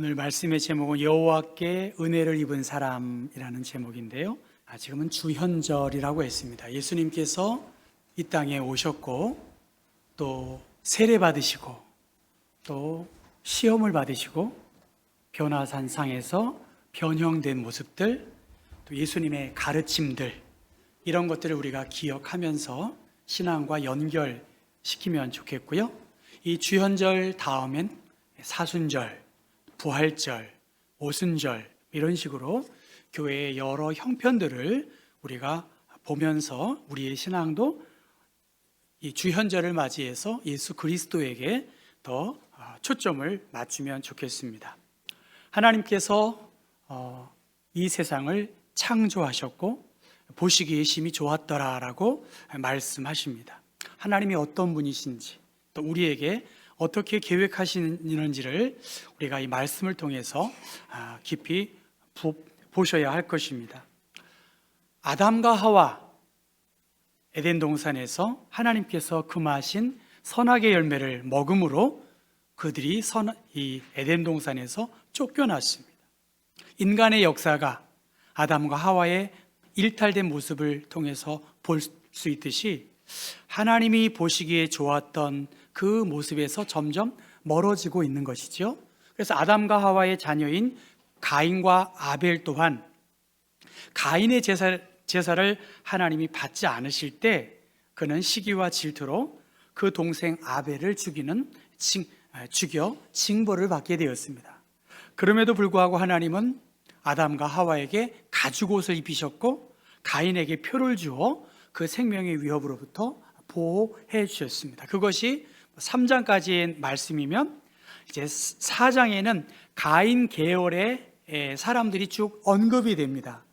오늘 말씀의 제목은 여호와께 은혜를 입은 사람이라는 제목인데요. 지금은 주현절이라고 했습니다. 예수님께서 이 땅에 오셨고 또 세례 받으시고 또 시험을 받으시고 변화산상에서 변형된 모습들, 또 예수님의 가르침들, 이런 것들을 우리가 기억하면서 신앙과 연결시키면 좋겠고요. 이 주현절 다음엔 사순절, 부활절, 오순절, 이런 식으로 교회의 여러 형편들을 우리가 보면서 우리의 신앙도 이 주현절을 맞이해서 예수 그리스도에게 더 초점을 맞추면 좋겠습니다. 하나님께서 이 세상을 창조하셨고 보시기에 심히 좋았더라라고 말씀하십니다. 하나님이 어떤 분이신지, 또 우리에게 어떻게 계획하시는지를 우리가 이 말씀을 통해서 깊이 보셔야 할 것입니다. 아담과 하와, 에덴 동산에서 하나님께서 금하신 선악의 열매를 먹음으로 그들이 이 에덴 동산에서 쫓겨났습니다. 인간의 역사가 아담과 하와의 일탈된 모습을 통해서 볼 수 있듯이 하나님이 보시기에 좋았던 그 모습에서 점점 멀어지고 있는 것이죠. 그래서 아담과 하와의 자녀인 가인과 아벨 또한 가인의 제사를 하나님이 받지 않으실 때 그는 시기와 질투로 그 동생 아벨을 죽여 징벌을 받게 되었습니다. 그럼에도 불구하고 하나님은 아담과 하와에게 가죽옷을 입히셨고 가인에게 표를 주어 그 생명의 위협으로부터 보호해 주셨습니다. 그것이 3장까지의 말씀이면 이제 4장에는 가인 계열의 사람들이 쭉 언급이 됩니다.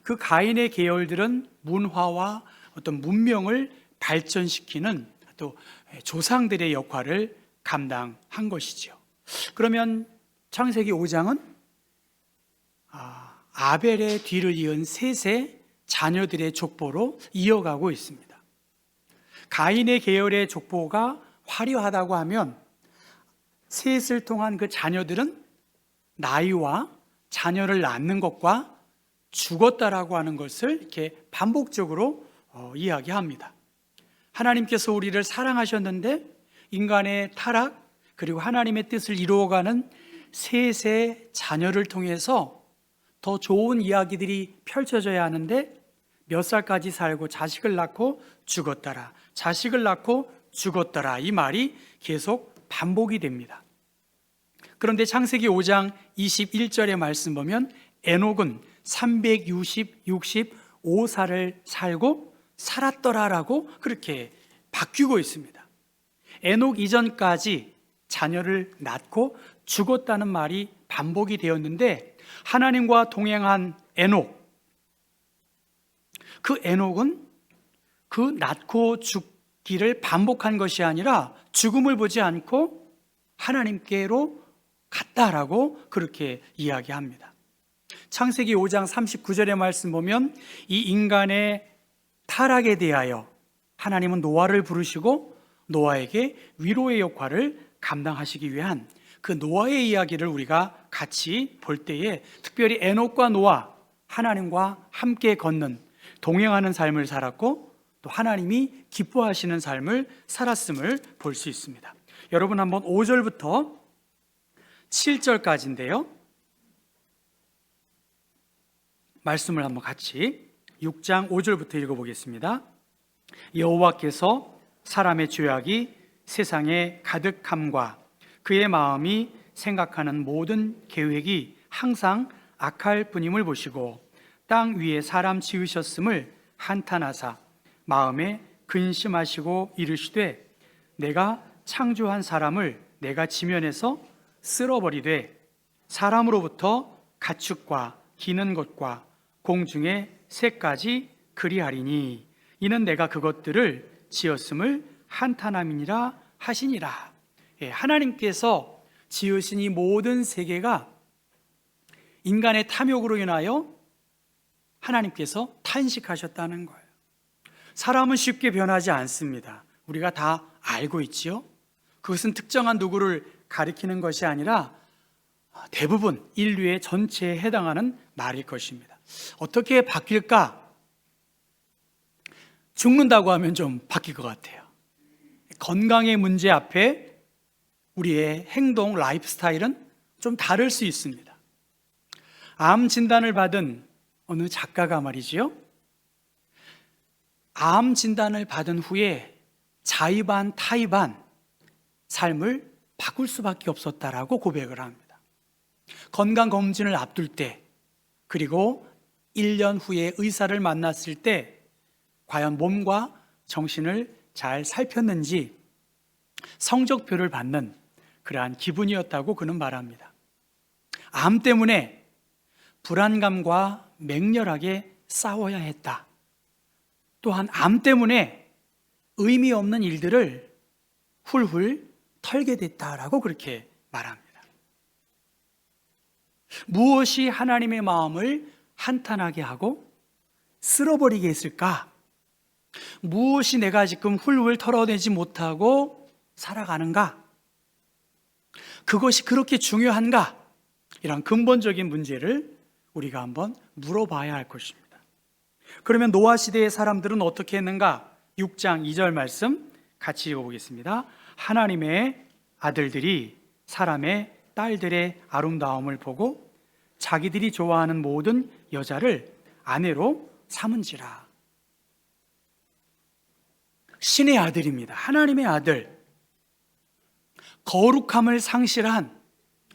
그 가인의 계열들은 문화와 어떤 문명을 발전시키는 또 조상들의 역할을 감당한 것이죠. 그러면 창세기 5장은 아벨의 뒤를 이은 셋의 자녀들의 족보로 이어가고 있습니다. 가인의 계열의 족보가 화려하다고 하면 셋을 통한 그 자녀들은 나이와 자녀를 낳는 것과 죽었다라고 하는 것을 이렇게 반복적으로 이야기합니다. 하나님께서 우리를 사랑하셨는데 인간의 타락 그리고 하나님의 뜻을 이루어가는 셋의 자녀를 통해서 더 좋은 이야기들이 펼쳐져야 하는데 몇 살까지 살고 자식을 낳고 죽었더라, 자식을 낳고 죽었더라, 이 말이 계속 반복이 됩니다. 그런데 창세기 5장 21절의 말씀 보면 에녹은 365살을 살고 살았더라라고 그렇게 바뀌고 있습니다. 에녹 이전까지 자녀를 낳고 죽었다는 말이 반복이 되었는데 하나님과 동행한 에녹, 그 에녹은 그 낳고 죽기를 반복한 것이 아니라 죽음을 보지 않고 하나님께로 갔다라고 그렇게 이야기합니다. 창세기 5장 39절의 말씀 보면 이 인간의 타락에 대하여 하나님은 노아를 부르시고 노아에게 위로의 역할을 감당하시기 위한 그 노아의 이야기를 우리가 같이 볼 때에 특별히 에녹과 노아, 하나님과 함께 걷는 동행하는 삶을 살았고 또 하나님이 기뻐하시는 삶을 살았음을 볼 수 있습니다. 여러분 한번 5절부터 7절까지인데요. 말씀을 한번 같이 6장 5절부터 읽어보겠습니다. 여호와께서 사람의 죄악이 세상에 가득함과 그의 마음이 생각하는 모든 계획이 항상 악할 뿐임을 보시고 땅 위에 사람 지으셨음을 한탄하사 마음에 근심하시고 이르시되 내가 창조한 사람을 내가 지면에서 쓸어버리되 사람으로부터 가축과 기는 것과 공중의 새까지 그리하리니 이는 내가 그것들을 지었음을 한탄함이니라 하시니라. 하나님께서 지으신 이 모든 세계가 인간의 탐욕으로 인하여 하나님께서 탄식하셨다는 거예요. 사람은 쉽게 변하지 않습니다. 우리가 다 알고 있지요. 그것은 특정한 누구를 가리키는 것이 아니라 대부분 인류의 전체에 해당하는 말일 것입니다. 어떻게 바뀔까? 죽는다고 하면 좀 바뀔 것 같아요. 건강의 문제 앞에 우리의 행동, 라이프 스타일은 좀 다를 수 있습니다. 암 진단을 받은 어느 작가가 말이지요, 암 진단을 받은 후에 자의반 타의반 삶을 바꿀 수밖에 없었다라고 고백을 합니다. 건강검진을 앞둘 때, 그리고 1년 후에 의사를 만났을 때 과연 몸과 정신을 잘 살폈는지 성적표를 받는 그러한 기분이었다고 그는 말합니다. 암 때문에 불안감과 맹렬하게 싸워야 했다. 또한 암 때문에 의미 없는 일들을 훌훌 털게 됐다라고 그렇게 말합니다. 무엇이 하나님의 마음을 한탄하게 하고 쓸어버리게 했을까? 무엇이 내가 지금 훌훌 털어내지 못하고 살아가는가? 그것이 그렇게 중요한가? 이런 근본적인 문제를 우리가 한번 물어봐야 할 것입니다. 그러면 노아 시대의 사람들은 어떻게 했는가? 6장 2절 말씀 같이 읽어보겠습니다. 하나님의 아들들이 사람의 딸들의 아름다움을 보고 자기들이 좋아하는 모든 여자를 아내로 삼은지라. 신의 아들입니다. 하나님의 아들. 거룩함을 상실한,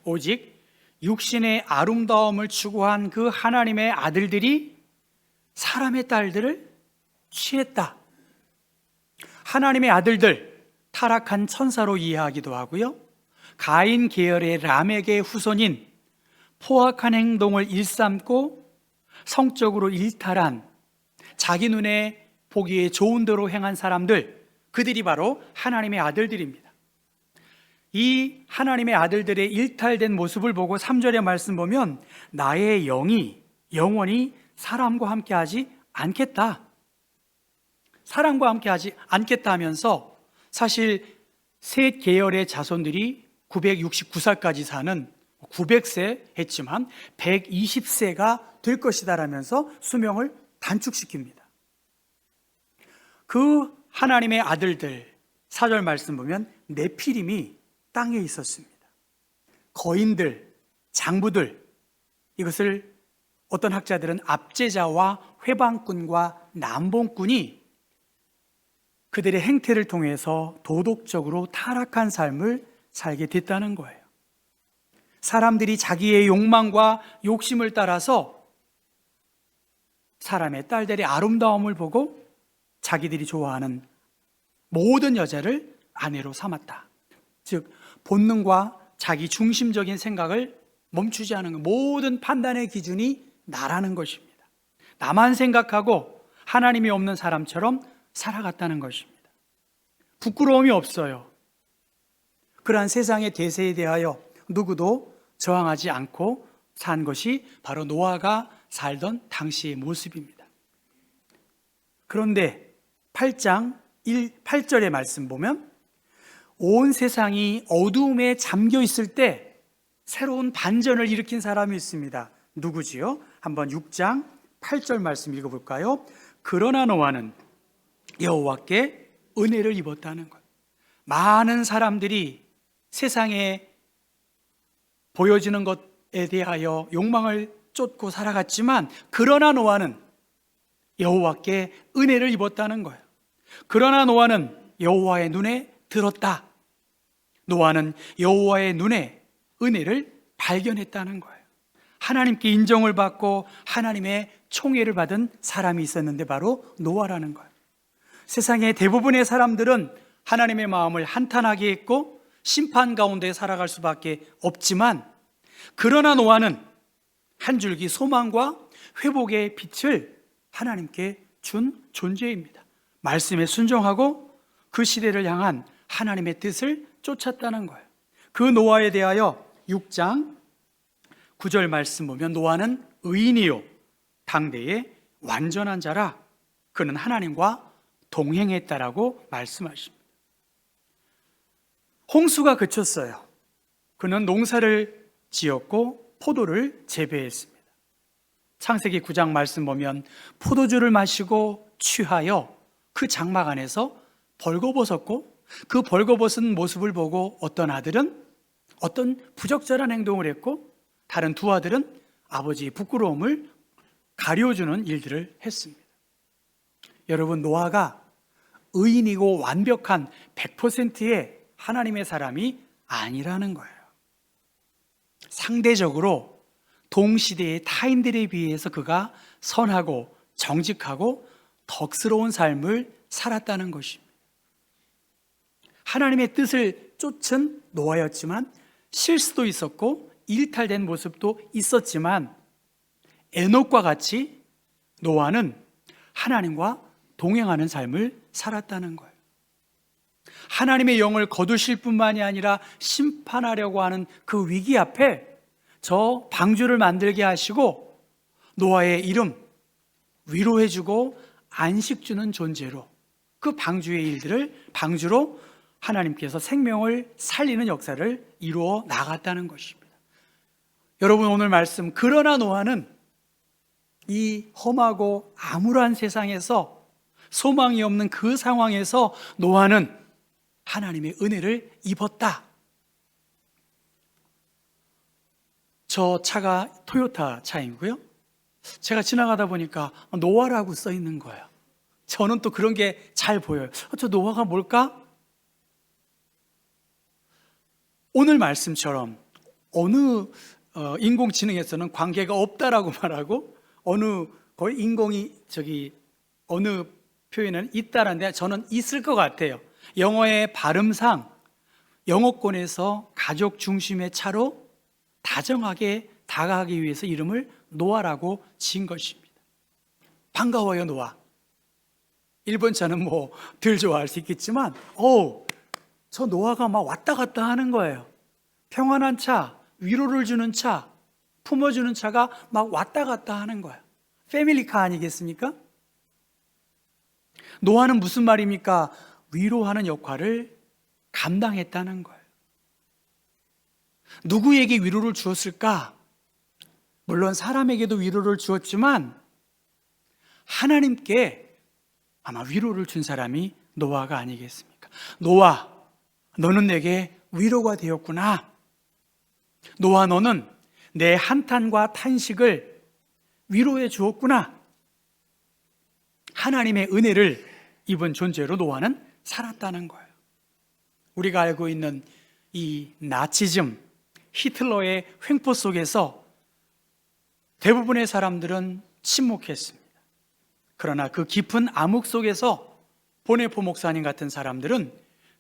오직 육신의 아름다움을 추구한 그 하나님의 아들들이 사람의 딸들을 취했다. 하나님의 아들들, 타락한 천사로 이해하기도 하고요, 가인 계열의 람에게 후손인 포악한 행동을 일삼고 성적으로 일탈한, 자기 눈에 보기에 좋은 대로 행한 사람들, 그들이 바로 하나님의 아들들입니다. 이 하나님의 아들들의 일탈된 모습을 보고 3절의 말씀 보면 나의 영이 영원히 사람과 함께하지 않겠다. 사람과 함께하지 않겠다 하면서 사실 셋 계열의 자손들이 969살까지 사는 900세 했지만 120세가 될 것이다 라면서 수명을 단축시킵니다. 그 하나님의 아들들 4절 말씀 보면 네피림이 땅에 있었습니다. 거인들, 장부들, 이것을 어떤 학자들은 압제자와 회방꾼과 남봉꾼이 그들의 행태를 통해서 도덕적으로 타락한 삶을 살게 됐다는 거예요. 사람들이 자기의 욕망과 욕심을 따라서 사람의 딸들의 아름다움을 보고 자기들이 좋아하는 모든 여자를 아내로 삼았다. 즉 본능과 자기 중심적인 생각을 멈추지 않은 것, 모든 판단의 기준이 나라는 것입니다. 나만 생각하고 하나님이 없는 사람처럼 살아갔다는 것입니다. 부끄러움이 없어요. 그러한 세상의 대세에 대하여 누구도 저항하지 않고 산 것이 바로 노아가 살던 당시의 모습입니다. 그런데 8장 8절의 말씀 보면 온 세상이 어두움에 잠겨 있을 때 새로운 반전을 일으킨 사람이 있습니다. 누구지요? 한번 6장 8절 말씀 읽어볼까요? 그러나 노아는 여호와께 은혜를 입었다는 것. 많은 사람들이 세상에 보여지는 것에 대하여 욕망을 쫓고 살아갔지만 그러나 노아는 여호와께 은혜를 입었다는 거예요. 그러나 노아는 여호와의 눈에 들었다. 노아는 여호와의 눈에 은혜를 발견했다는 거예요. 하나님께 인정을 받고 하나님의 총애를 받은 사람이 있었는데 바로 노아라는 거예요. 세상의 대부분의 사람들은 하나님의 마음을 한탄하게 했고 심판 가운데 살아갈 수밖에 없지만 그러나 노아는 한 줄기 소망과 회복의 빛을 하나님께 준 존재입니다. 말씀에 순종하고 그 시대를 향한 하나님의 뜻을 쫓았다는 거예요. 그 노아에 대하여 6장 9절 말씀 보면 노아는 의인이요 당대의 완전한 자라 그는 하나님과 동행했다라고 말씀하십니다. 홍수가 그쳤어요. 그는 농사를 지었고 포도를 재배했습니다. 창세기 9장 말씀 보면 포도주를 마시고 취하여 그 장막 안에서 벌거벗었고 그 벌거벗은 모습을 보고 어떤 아들은 어떤 부적절한 행동을 했고 다른 두 아들은 아버지의 부끄러움을 가려주는 일들을 했습니다. 여러분, 노아가 의인이고 완벽한 100%의 하나님의 사람이 아니라는 거예요. 상대적으로 동시대의 타인들에 비해서 그가 선하고 정직하고 덕스러운 삶을 살았다는 것입니다. 하나님의 뜻을 쫓은 노아였지만 실수도 있었고 일탈된 모습도 있었지만 에녹과 같이 노아는 하나님과 동행하는 삶을 살았다는 거예요. 하나님의 영을 거두실 뿐만이 아니라 심판하려고 하는 그 위기 앞에 저 방주를 만들게 하시고 노아의 이름 위로해주고 안식 주는 존재로 그 방주로 하나님께서 생명을 살리는 역사를 이루어 나갔다는 것입니다. 여러분, 오늘 말씀, 그러나 노아는 이 험하고 암울한 세상에서 소망이 없는 그 상황에서 노아는 하나님의 은혜를 입었다. 저 차가 토요타 차이고요. 제가 지나가다 보니까 노아라고 써 있는 거예요. 저는 또 그런 게 잘 보여요. 저 노아가 뭘까? 오늘 말씀처럼 어느 인공지능에서는 관계가 없다라고 말하고 거의 어느 표현은 있다라는데 저는 있을 것 같아요. 영어의 발음상 영어권에서 가족 중심의 차로 다정하게 다가가기 위해서 이름을 노아라고 지은 것입니다. 반가워요, 노아. 일본 차는 덜 좋아할 수 있겠지만 저 노아가 막 왔다 갔다 하는 거예요. 평안한 차, 위로를 주는 차, 품어주는 차가 막 왔다 갔다 하는 거예요. 패밀리카 아니겠습니까? 노아는 무슨 말입니까? 위로하는 역할을 감당했다는 거예요. 누구에게 위로를 주었을까? 물론 사람에게도 위로를 주었지만 하나님께 아마 위로를 준 사람이 노아가 아니겠습니까? 노아, 너는 내게 위로가 되었구나. 노아, 너는 내 한탄과 탄식을 위로해 주었구나. 하나님의 은혜를 입은 존재로 노아는 살았다는 거예요. 우리가 알고 있는 이 나치즘, 히틀러의 횡포 속에서 대부분의 사람들은 침묵했습니다. 그러나 그 깊은 암흑 속에서 보네포 목사님 같은 사람들은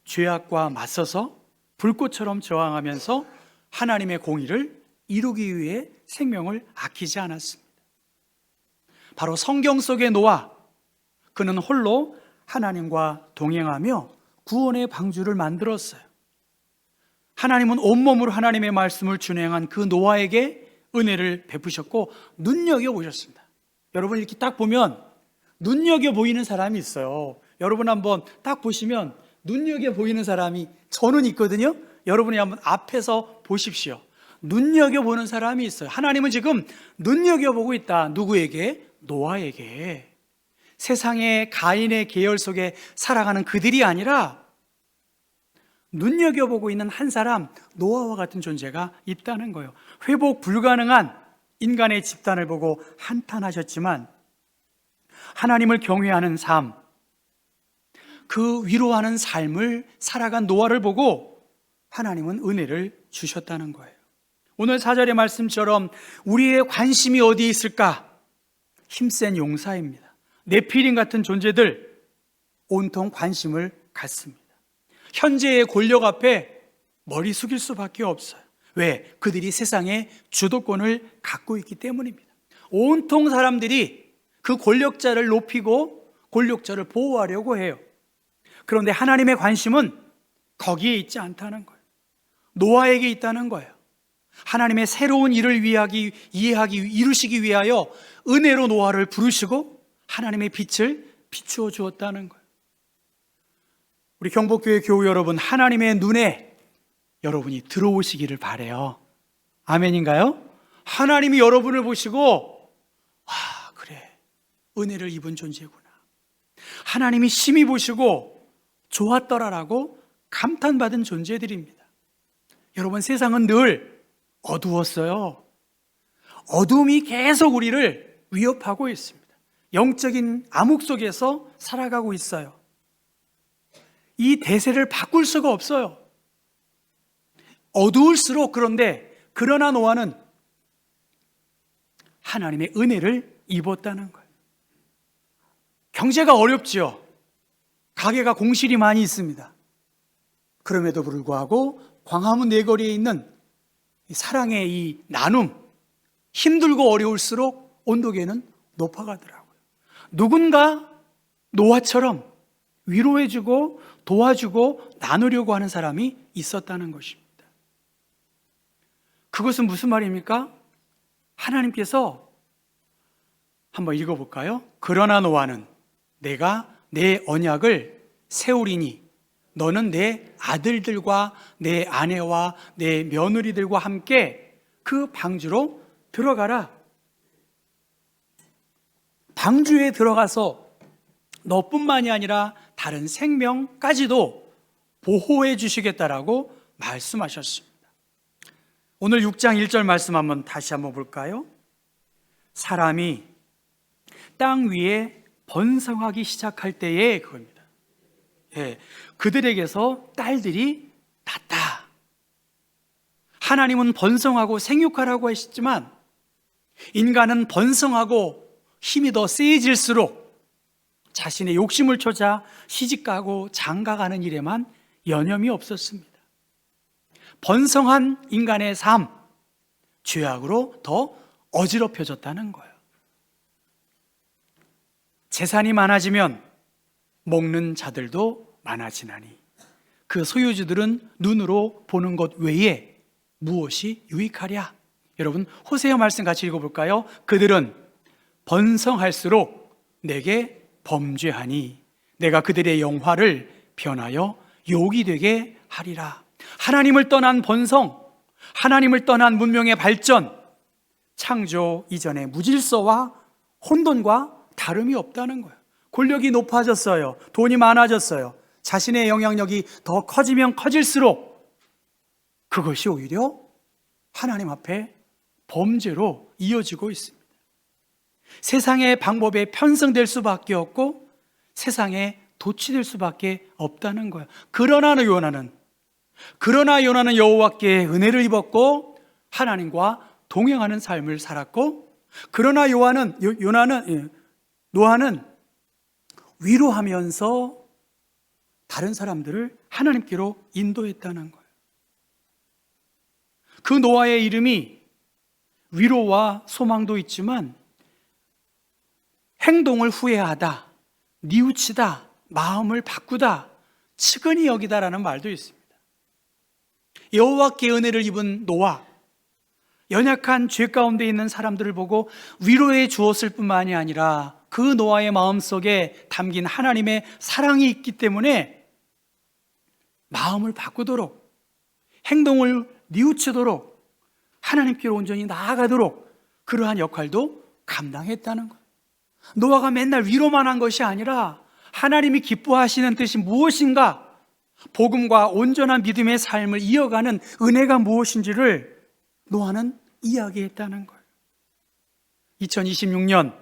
죄악과 맞서서 불꽃처럼 저항하면서 하나님의 공의를 이루기 위해 생명을 아끼지 않았습니다. 바로 성경 속의 노아, 그는 홀로 하나님과 동행하며 구원의 방주를 만들었어요. 하나님은 온몸으로 하나님의 말씀을 준행한 그 노아에게 은혜를 베푸셨고 눈여겨보셨습니다. 여러분, 이렇게 딱 보면 눈여겨보이는 사람이 있어요. 여러분 한번 딱 보시면 눈여겨보이는 사람이 저는 있거든요. 여러분이 한번 앞에서 보십시오. 눈여겨보는 사람이 있어요. 하나님은 지금 눈여겨보고 있다. 누구에게? 노아에게. 세상의 가인의 계열 속에 살아가는 그들이 아니라 눈여겨보고 있는 한 사람, 노아와 같은 존재가 있다는 거예요. 회복 불가능한 인간의 집단을 보고 한탄하셨지만 하나님을 경외하는 삶, 그 위로하는 삶을 살아간 노아를 보고 하나님은 은혜를 주셨다는 거예요. 오늘 4절의 말씀처럼 우리의 관심이 어디에 있을까? 힘센 용사입니다. 네피림 같은 존재들 온통 관심을 갖습니다. 현재의 권력 앞에 머리 숙일 수밖에 없어요. 왜? 그들이 세상의 주도권을 갖고 있기 때문입니다. 온통 사람들이 그 권력자를 높이고 권력자를 보호하려고 해요. 그런데 하나님의 관심은 거기에 있지 않다는 거예요. 노아에게 있다는 거예요. 하나님의 새로운 일을 이루시기 위하여 은혜로 노아를 부르시고 하나님의 빛을 비추어 주었다는 거예요. 우리 경복교회 교우 여러분, 하나님의 눈에 여러분이 들어오시기를 바라요. 아멘인가요? 하나님이 여러분을 보시고 그래, 은혜를 입은 존재구나. 하나님이 심히 보시고 좋았더라라고 감탄받은 존재들입니다. 여러분, 세상은 늘 어두웠어요. 어둠이 계속 우리를 위협하고 있습니다. 영적인 암흑 속에서 살아가고 있어요. 이 대세를 바꿀 수가 없어요. 어두울수록. 그러나 노아는 하나님의 은혜를 입었다는 거예요. 경제가 어렵지요. 가게가 공실이 많이 있습니다. 그럼에도 불구하고 광화문 네거리에 있는 사랑의 이 나눔, 힘들고 어려울수록 온도계는 높아가더라고요. 누군가 노아처럼 위로해주고 도와주고 나누려고 하는 사람이 있었다는 것입니다. 그것은 무슨 말입니까? 하나님께서 한번 읽어볼까요? 그러나 노아는 내가 내 언약을 세우리니 너는 내 아들들과 내 아내와 내 며느리들과 함께 그 방주로 들어가라. 방주에 들어가서 너뿐만이 아니라 다른 생명까지도 보호해 주시겠다라고 말씀하셨습니다. 오늘 6장 1절 말씀 다시 한번 볼까요? 사람이 땅 위에 번성하기 시작할 때에 그겁니다. 그들에게서 딸들이 났다. 하나님은 번성하고 생육하라고 하셨지만 인간은 번성하고 힘이 더 세질수록 자신의 욕심을 쫓아 시집가고 장가가는 일에만 여념이 없었습니다. 번성한 인간의 삶, 죄악으로 더 어지럽혀졌다는 거예요. 재산이 많아지면 먹는 자들도 많아지나니 그 소유주들은 눈으로 보는 것 외에 무엇이 유익하랴? 여러분, 호세아 말씀 같이 읽어볼까요? 그들은 번성할수록 내게 범죄하니 내가 그들의 영화를 변하여 욕이 되게 하리라. 하나님을 떠난 번성, 하나님을 떠난 문명의 발전, 창조 이전의 무질서와 혼돈과 다름이 없다는 거예요. 권력이 높아졌어요. 돈이 많아졌어요. 자신의 영향력이 더 커지면 커질수록 그것이 오히려 하나님 앞에 범죄로 이어지고 있습니다. 세상의 방법에 편성될 수밖에 없고 세상에 도취될 수밖에 없다는 거예요. 그러나 요나는 여호와께 은혜를 입었고 하나님과 동행하는 삶을 살았고, 그러나 노아는 위로하면서 다른 사람들을 하나님께로 인도했다는 거예요. 그 노아의 이름이 위로와 소망도 있지만 행동을 후회하다, 뉘우치다, 마음을 바꾸다, 측은히 여기다라는 말도 있습니다. 여호와께 은혜를 입은 노아, 연약한 죄 가운데 있는 사람들을 보고 위로해 주었을 뿐만이 아니라 그 노아의 마음속에 담긴 하나님의 사랑이 있기 때문에 마음을 바꾸도록, 행동을 뉘우치도록, 하나님께로 온전히 나아가도록 그러한 역할도 감당했다는 거예요. 노아가 맨날 위로만 한 것이 아니라 하나님이 기뻐하시는 뜻이 무엇인가, 복음과 온전한 믿음의 삶을 이어가는 은혜가 무엇인지를 노아는 이야기했다는 거예요. 2026년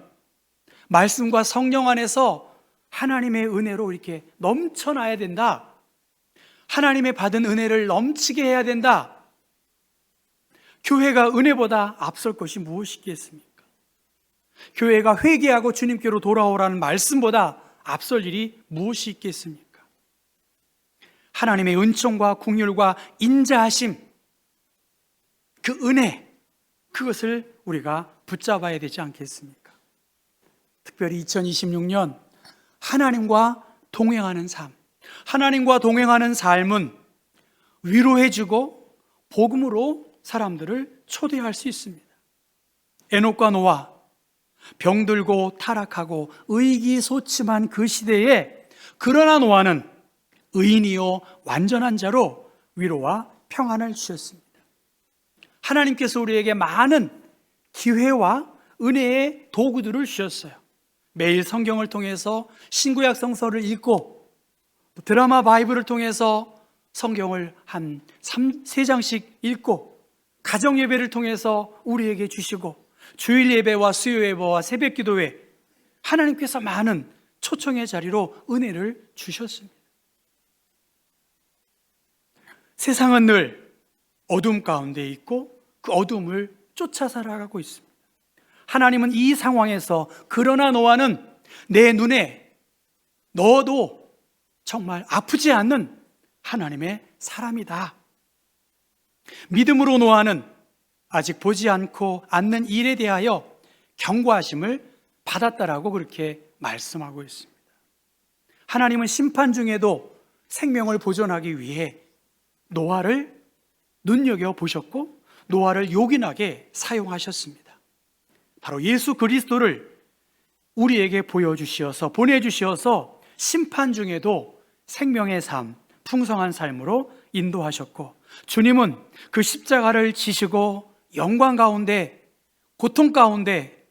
말씀과 성령 안에서 하나님의 은혜로 이렇게 넘쳐나야 된다. 하나님의 받은 은혜를 넘치게 해야 된다. 교회가 은혜보다 앞설 것이 무엇이겠습니까? 교회가 회개하고 주님께로 돌아오라는 말씀보다 앞설 일이 무엇이 있겠습니까? 하나님의 은총과 긍휼과 인자하심, 그 은혜, 그것을 우리가 붙잡아야 되지 않겠습니까? 특별히 2026년 하나님과 동행하는 삶, 하나님과 동행하는 삶은 위로해주고 복음으로 사람들을 초대할 수 있습니다. 에녹과 노아, 병들고 타락하고 의기소침한 그 시대에 그러나 노아는 의인이요 완전한 자로 위로와 평안을 주셨습니다. 하나님께서 우리에게 많은 기회와 은혜의 도구들을 주셨어요. 매일 성경을 통해서 신구약 성서를 읽고, 드라마 바이블을 통해서 성경을 한 3장씩 읽고, 가정 예배를 통해서 우리에게 주시고, 주일 예배와 수요 예배와 새벽 기도회, 하나님께서 많은 초청의 자리로 은혜를 주셨습니다. 세상은 늘 어둠 가운데 있고 그 어둠을 쫓아 살아가고 있습니다. 하나님은 이 상황에서 그러나 너와는 내 눈에 너도 정말 아프지 않는 하나님의 사람이다. 믿음으로 노아는 아직 보지 않고 않는 일에 대하여 경고하심을 받았다라고 그렇게 말씀하고 있습니다. 하나님은 심판 중에도 생명을 보존하기 위해 노아를 눈여겨보셨고 노아를 요긴하게 사용하셨습니다. 바로 예수 그리스도를 우리에게 보내주시어서 심판 중에도 생명의 삶, 풍성한 삶으로 인도하셨고, 주님은 그 십자가를 지시고 영광 가운데, 고통 가운데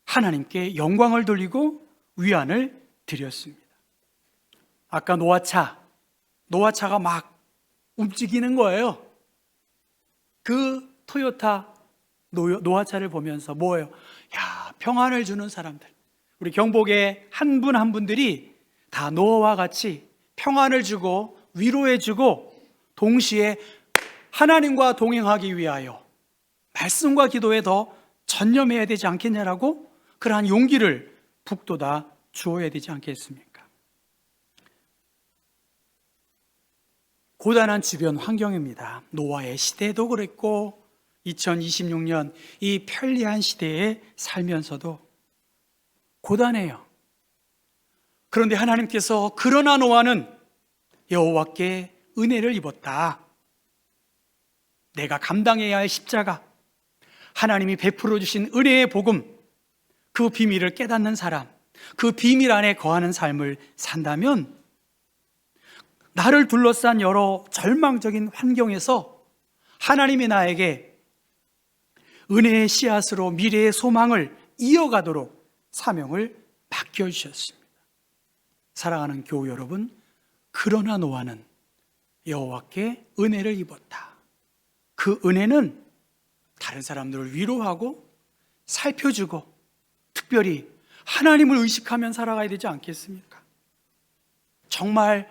하나님께 영광을 돌리고 위안을 드렸습니다. 아까 노아차가 막 움직이는 거예요. 그 토요타 노아차를 보면서 뭐예요? 야, 평안을 주는 사람들, 우리 경복의 한 분 한 분들이 다 노아와 같이 평안을 주고 위로해 주고, 동시에 하나님과 동행하기 위하여 말씀과 기도에 더 전념해야 되지 않겠냐라고 그러한 용기를 북돋아 주어야 되지 않겠습니까? 고단한 주변 환경입니다. 노아의 시대도 그랬고 2026년 이 편리한 시대에 살면서도 고단해요. 그런데 하나님께서 그러나 노아는 여호와께 은혜를 입었다. 내가 감당해야 할 십자가, 하나님이 베풀어 주신 은혜의 복음, 그 비밀을 깨닫는 사람, 그 비밀 안에 거하는 삶을 산다면 나를 둘러싼 여러 절망적인 환경에서 하나님이 나에게 은혜의 씨앗으로 미래의 소망을 이어가도록 사명을 맡겨주셨습니다. 사랑하는 교우 여러분, 그러나 노아는 여호와께 은혜를 입었다. 그 은혜는 다른 사람들을 위로하고 살펴주고 특별히 하나님을 의식하면 살아가야 되지 않겠습니까? 정말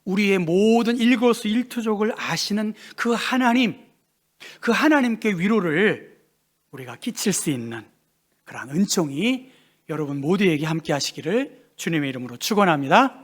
우리의 모든 일거수일투족을 아시는 그 하나님께 위로를 우리가 끼칠 수 있는 그러한 은총이 여러분 모두에게 함께 하시기를 주님의 이름으로 축원합니다.